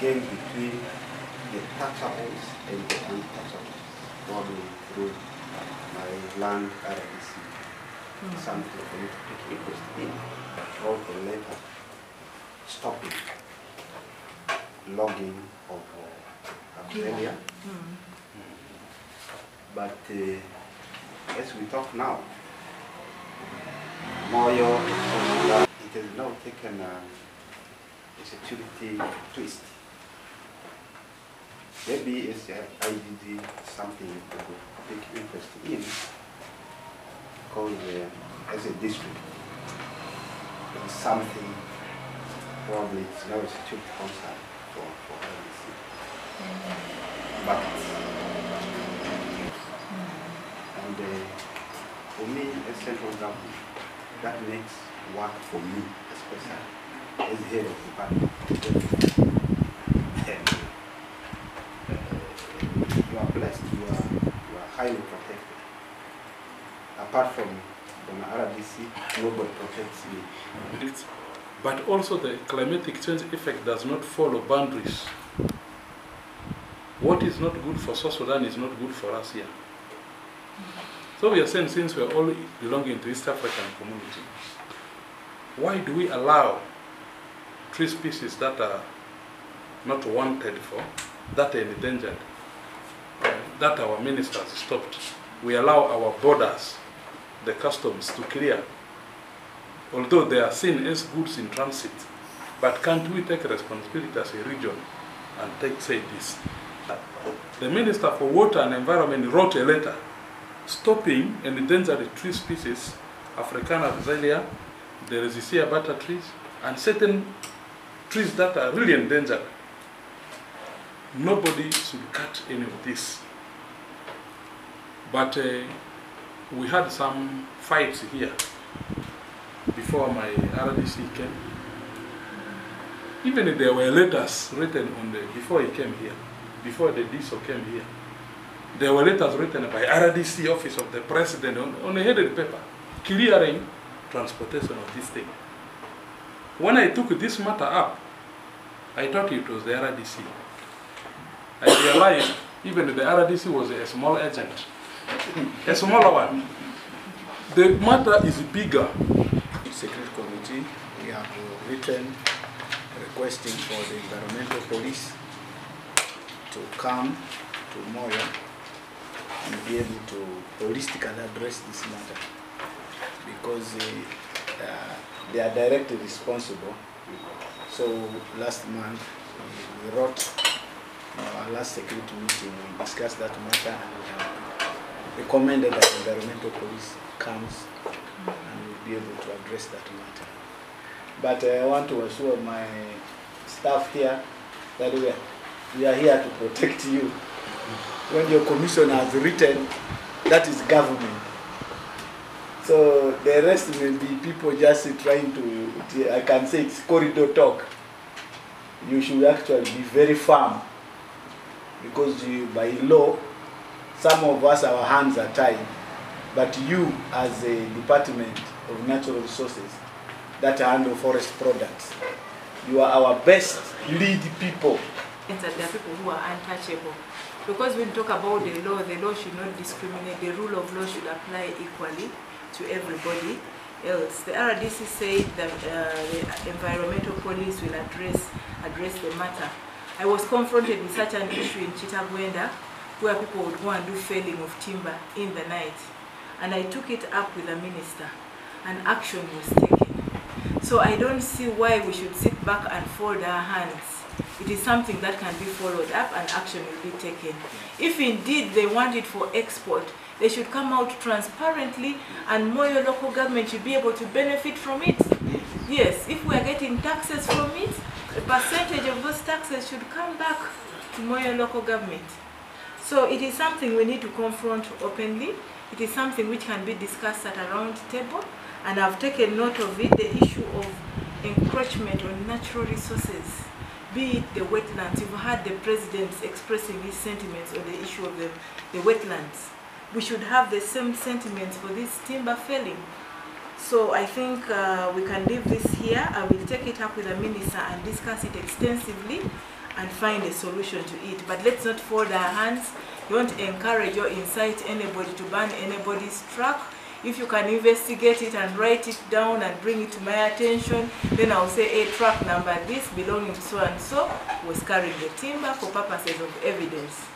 game between the touchables and the untouchables, probably through my land RDC. Something for you to take interest in. I wrote a letter stopping logging of Australia. But as we talk now, MOYO, it has now taken a security twist. Maybe it's IDD something you could take interest in, because as a district, it's something, probably it's now a security concern for IDC. But, and for me, as central government, that makes work for me, especially as head of the department. And you are blessed, you are highly protected. Apart from RDC, nobody protects me. But also the climatic change effect does not follow boundaries. What is not good for South Sudan is not good for us here. So we are saying, since we are all belonging to East African community, why do we allow tree species that are not wanted for, that are endangered, that our ministers stopped? We allow our borders, the customs, to clear, although they are seen as goods in transit. But can't we take responsibility as a region and say this? The Minister for Water and Environment wrote a letter stopping endangered tree species, Africana azalea, the Resicea bata trees, and certain trees that are really endangered. Nobody should cut any of this. But we had some fights here before my RDC came. Even if there were letters written on before he came here, before the DISO came here, there were letters written by RDC office of the president on a headed paper, clearing transportation of this thing. When I took this matter up, I thought it was the RDC. I realized even the RDC was a small agent, a smaller one. The matter is bigger. Security Committee, we have written requesting for the environmental police to come to MOYO and be able to holistically address this matter, because they are directly responsible. So last month we wrote our last security meeting, we discussed that matter, and we have recommended that the environmental police comes and will be able to address that matter. But I want to assure my staff here that we are here to protect you. When your commission has written, that is government. So the rest may be people just trying to, I can say it's corridor talk. You should actually be very firm, because by law, some of us, our hands are tied. But you, as a Department of Natural Resources that handle forest products, you are our best lead people. And there are people who are untouchable. Because when we talk about the law should not discriminate. The rule of law should apply equally to everybody else. The RDC said that the environmental police will address the matter. I was confronted with such an issue in Chitagwenda, where people would go and do felling of timber in the night. And I took it up with the minister, and action was taken. So I don't see why we should sit back and fold our hands. It is something that can be followed up and action will be taken. If indeed they want it for export, they should come out transparently, and MOYO local government should be able to benefit from it. Yes, if we are getting taxes from it, a percentage of those taxes should come back to MOYO local government. So it is something we need to confront openly. It is something which can be discussed at a round table, and I've taken note of it, the issue of encroachment on natural resources, be it the wetlands. You've heard the president expressing his sentiments on the issue of the wetlands. We should have the same sentiments for this timber felling. So I think we can leave this here. I will take it up with the minister and discuss it extensively, and find a solution to it. But let's not fold our hands. Don't encourage or incite anybody to burn anybody's truck. If you can investigate it and write it down and bring it to my attention, then I'll say a truck number this belonging to so and so was carrying the timber for purposes of evidence.